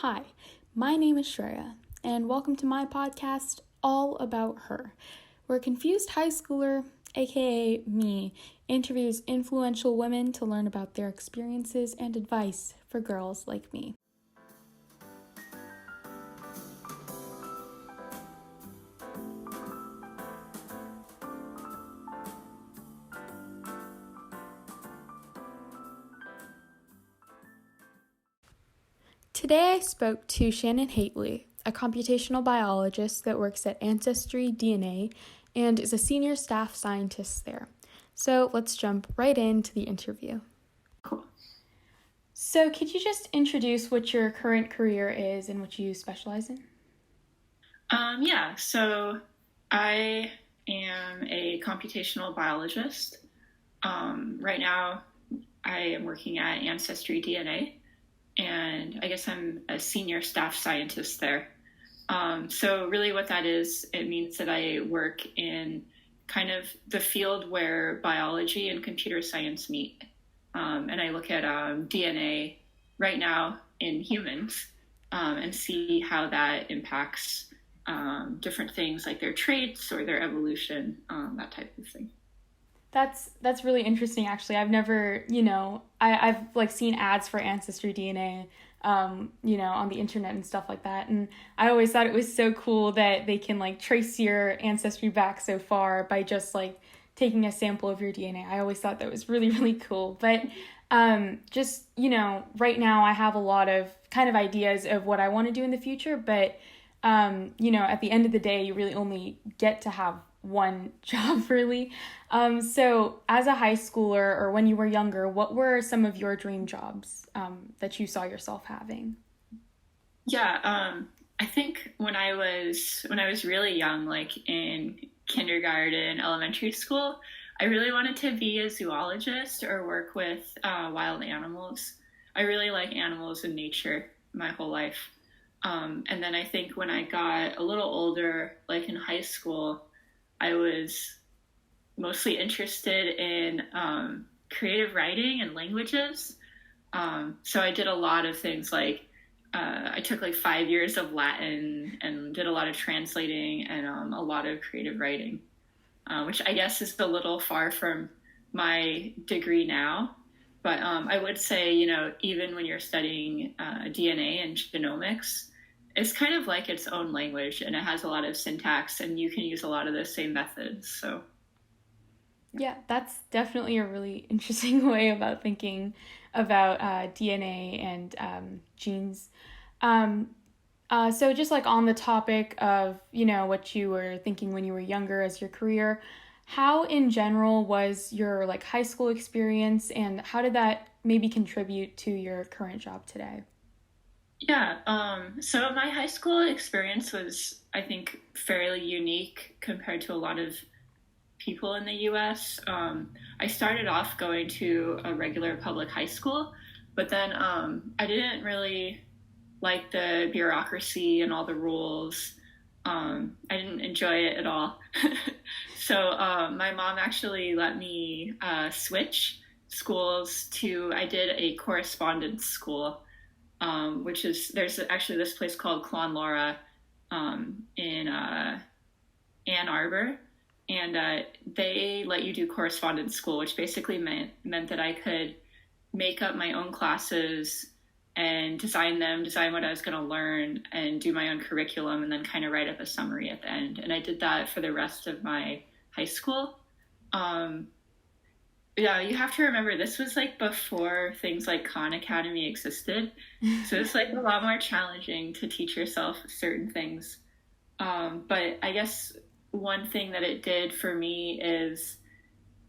Hi, my name is Shreya, and welcome to my podcast, All About Her, where a confused high schooler, aka me, interviews influential women to learn about their experiences and advice for girls like me. Today I spoke to Shannon Hateley, a computational biologist that works at Ancestry DNA and is a senior staff scientist there. So let's jump right into the interview. Cool. So could you just introduce what your current career is and what you specialize in? So I am a computational biologist. Right now, I am working at Ancestry DNA, and I guess I'm a senior staff scientist there. So really what that is, it means that I work in kind of the field where biology and computer science meet. And I look at DNA right now in humans and see how that impacts different things like their traits or their evolution, that type of thing. That's really interesting, actually. I've never, I've like seen ads for Ancestry DNA, on the internet and stuff like that. And I always thought it was so cool that they can like trace your ancestry back so far by just like taking a sample of your DNA. I always thought that was really, really cool. But right now I have a lot of kind of ideas of what I want to do in the future. But, at the end of the day, you really only get to have one job, really. So as a high schooler or when you were younger, what were some of your dream jobs that you saw yourself having? I think when I was really young, like in kindergarten, elementary school, I really wanted to be a zoologist or work with wild animals. I really like animals and nature my whole life. And then I think when I got a little older, like in high school, I was mostly interested in creative writing and languages. So I did a lot of things like I took like 5 years of Latin and did a lot of translating and a lot of creative writing, which I guess is a little far from my degree now. But I would say, even when you're studying DNA and genomics, it's kind of like its own language and it has a lot of syntax and you can use a lot of the same methods. So, Yeah, that's definitely a really interesting way about thinking about DNA and genes. So just like on the topic of, what you were thinking when you were younger as your career, how in general was your like high school experience and how did that maybe contribute to your current job today? so my high school experience was, I think, fairly unique compared to a lot of people in the US. I started off going to a regular public high school, but then I didn't really like the bureaucracy and all the rules. I didn't enjoy it at all. So my mom actually let me switch schools I did a correspondence school, there's actually this place called Clonlaura in Ann Arbor. And they let you do correspondence school, which basically meant that I could make up my own classes and design what I was going to learn, and do my own curriculum, and then kind of write up a summary at the end. And I did that for the rest of my high school. You have to remember this was like before things like Khan Academy existed. So it's like a lot more challenging to teach yourself certain things. But I guess one thing that it did for me is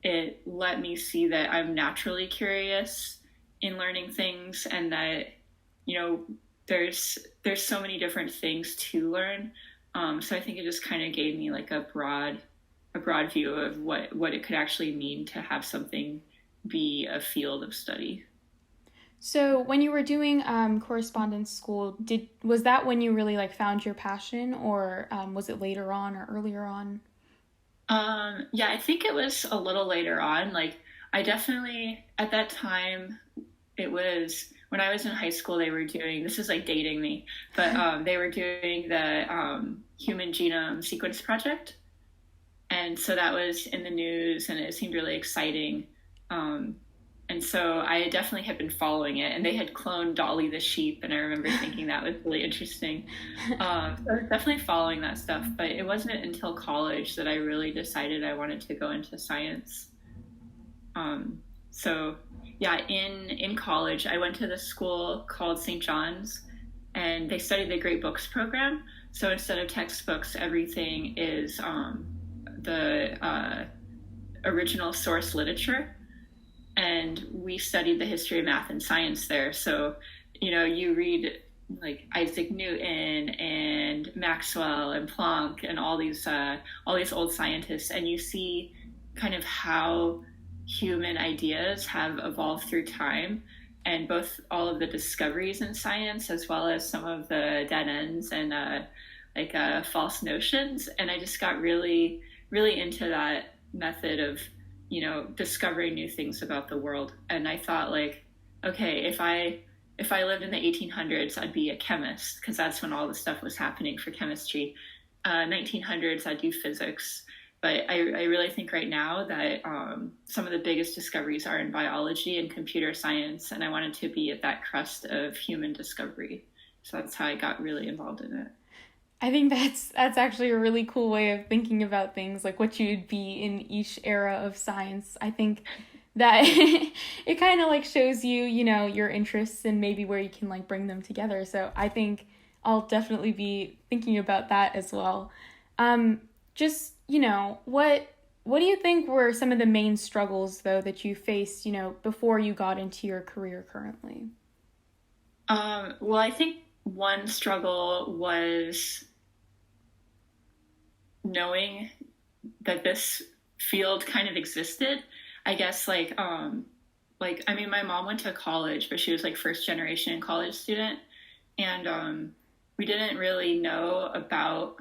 it let me see that I'm naturally curious in learning things, and that there's so many different things to learn. So I think it just kind of gave me like a broad view of what it could actually mean to have something be a field of study. So when you were doing correspondence school, was that when you really like found your passion, or was it later on or earlier on? I think it was a little later on. Like I definitely at that time it was when I was in high school, they were doing, this is like dating me, but they were doing the Human Genome Sequence Project. And so that was in the news and it seemed really exciting. And so I definitely had been following it, and they had cloned Dolly the sheep, and I remember thinking that was really interesting. So I was definitely following that stuff, but it wasn't until college that I really decided I wanted to go into science. So yeah, in college, I went to this school called St. John's, and they studied the Great Books program. So instead of textbooks, everything is the original source literature. And we studied the history of math and science there. So, you read like Isaac Newton and Maxwell and Planck and all these old scientists, and you see kind of how human ideas have evolved through time, and both all of the discoveries in science as well as some of the dead ends and false notions. And I just got really, really into that method of discovering new things about the world. And I thought, like, okay, if I lived in the 1800s, I'd be a chemist, because that's when all the stuff was happening for chemistry. 1900s, I'd do physics. But I really think right now that some of the biggest discoveries are in biology and computer science, and I wanted to be at that crest of human discovery. So that's how I got really involved in it. I think that's actually a really cool way of thinking about things, like what you'd be in each era of science. I think that it kind of like shows you, your interests and maybe where you can like bring them together. So I think I'll definitely be thinking about that as well. Just, what do you think were some of the main struggles though that you faced, before you got into your career currently? Well, I think one struggle was knowing that this field kind of existed. I guess my mom went to college, but she was like first generation college student, and we didn't really know about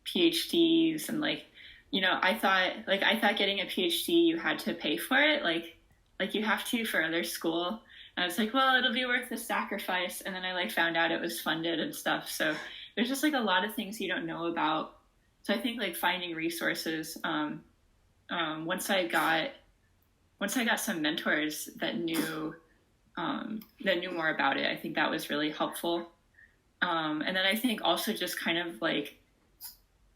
PhDs, and I thought getting a PhD you had to pay for it, like you have to for other school. And I was like, well, it'll be worth the sacrifice. And then I found out it was funded and stuff. So there's just a lot of things you don't know about. So I think finding resources. Once I got some mentors that knew more about it, I think that was really helpful. And then I think also just kind of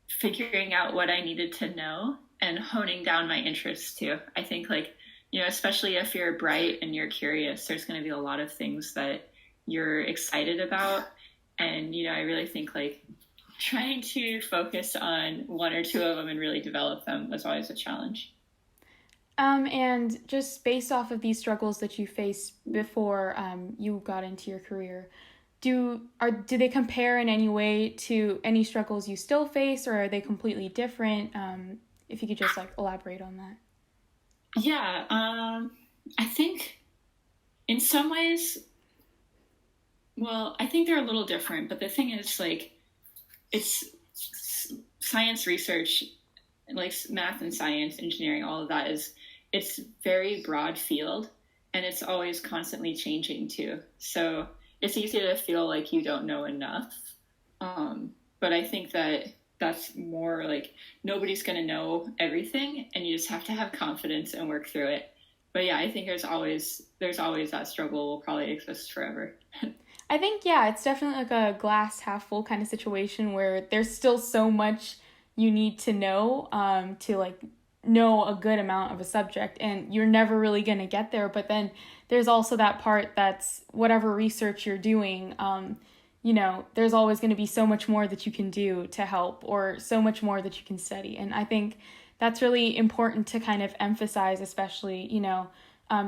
figuring out what I needed to know and honing down my interests too. I think especially if you're bright and you're curious, there's going to be a lot of things that you're excited about. And, I really think trying to focus on one or two of them and really develop them was always a challenge. And just based off of these struggles that you faced before you got into your career, do they compare in any way to any struggles you still face, or are they completely different? If you could just elaborate on that. Yeah, I think in some ways, well, I think they're a little different, but the thing is it's science research, math and science, engineering, all of that it's very broad field, and it's always constantly changing too. So it's easy to feel like you don't know enough. But I think that's more nobody's going to know everything, and you just have to have confidence and work through it. But yeah, I think there's always that struggle will probably exist forever. I think, yeah, it's definitely a glass half full kind of situation where there's still so much you need to know to know a good amount of a subject, and you're never really going to get there. But then there's also that part that's whatever research you're doing, there's always going to be so much more that you can do to help, or so much more that you can study. And I think that's really important to kind of emphasize, especially,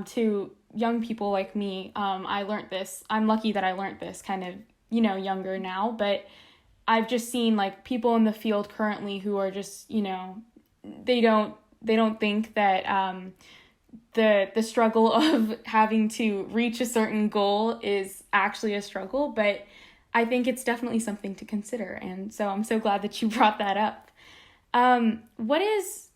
to young people like me. I learned this. I'm lucky that I learned this kind of, younger now, but I've just seen people in the field currently who are just, they don't think that the struggle of having to reach a certain goal is actually a struggle, but I think it's definitely something to consider. And so I'm so glad that you brought that up. What is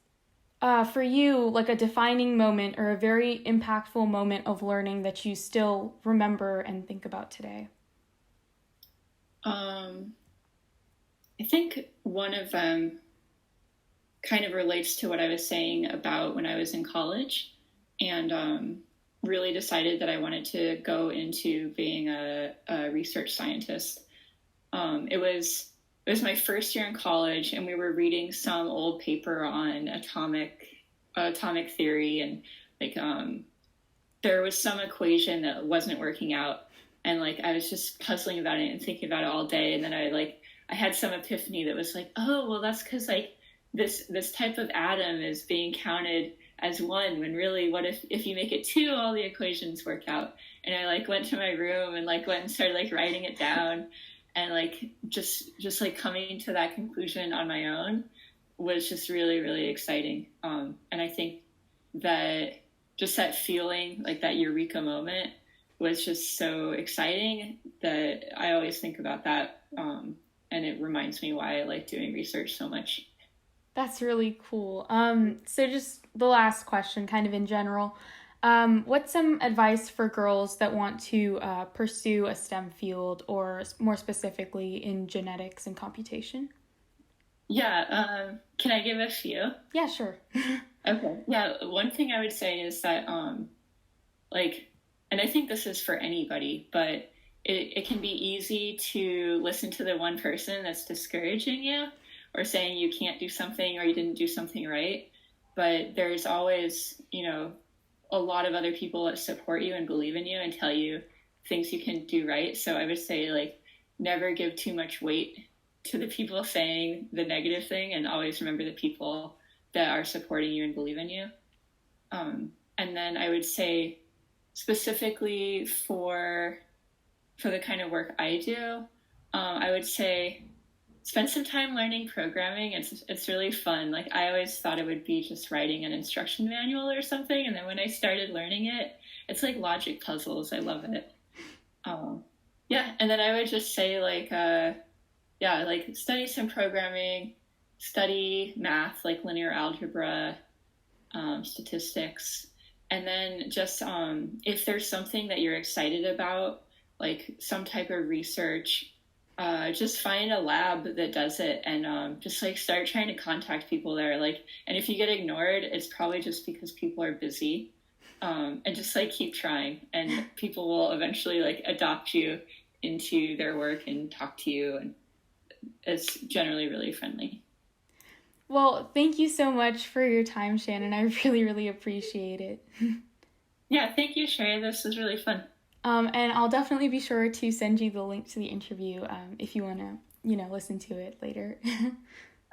for you, like a defining moment or a very impactful moment of learning that you still remember and think about today? I think one of them kind of relates to what I was saying about when I was in college and really decided that I wanted to go into being a research scientist. It was my first year in college, and we were reading some old paper on atomic theory, and like there was some equation that wasn't working out, and like I was just puzzling about it and thinking about it all day, and then I had some epiphany that was like, oh well, that's because like this type of atom is being counted as one when really what if you make it two, all the equations work out. And I like went to my room and like went and started like writing it down, and like just like coming to that conclusion on my own was just really really exciting. And I think that just that feeling, like that eureka moment, was just so exciting that I always think about that. And it reminds me why I like doing research so much. That's really cool. So just the last question, kind of in general. What's some advice for girls that want to pursue a STEM field, or more specifically in genetics and computation? Yeah, can I give a few? Yeah, sure. Okay. Yeah, one thing I would say is that, like, and I think this is for anybody, but it can be easy to listen to the one person that's discouraging you or saying you can't do something or you didn't do something right. But there's always, a lot of other people that support you and believe in you and tell you things you can do right. So I would say, like, never give too much weight to the people saying the negative thing, and always remember the people that are supporting you and believe in you. And then I would say specifically for the kind of work I do, I would say spend some time learning programming. It's really fun. Like, I always thought it would be just writing an instruction manual or something, and then when I started learning it, it's like logic puzzles. I love it. Yeah, and then I would just say like like study some programming, study math like linear algebra, statistics, and then just if there's something that you're excited about, like some type of research, just find a lab that does it, and just like start trying to contact people there. Like, and if you get ignored, it's probably just because people are busy. And just like keep trying, and people will eventually like adopt you into their work and talk to you, and it's generally really friendly. Well, thank you so much for your time, Shannon. I really, really appreciate it. Yeah, thank you, Shreya. This was really fun. And I'll definitely be sure to send you the link to the interview if you want to, listen to it later.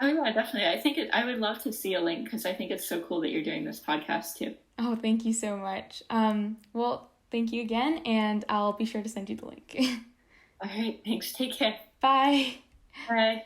Oh yeah, definitely. I would love to see a link because I think it's so cool that you're doing this podcast too. Oh, thank you so much. Well, thank you again, and I'll be sure to send you the link. All right, thanks. Take care. Bye. Bye.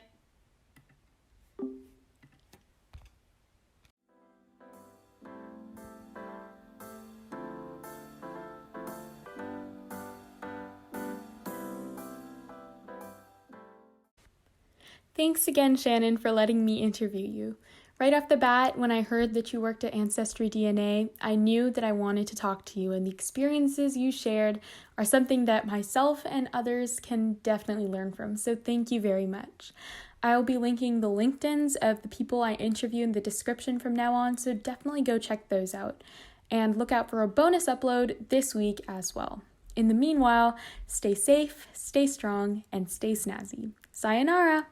Thanks again, Shannon, for letting me interview you. Right off the bat, when I heard that you worked at Ancestry DNA, I knew that I wanted to talk to you, and the experiences you shared are something that myself and others can definitely learn from, so thank you very much. I'll be linking the LinkedIns of the people I interview in the description from now on, so definitely go check those out. And look out for a bonus upload this week as well. In the meanwhile, stay safe, stay strong, and stay snazzy. Sayonara!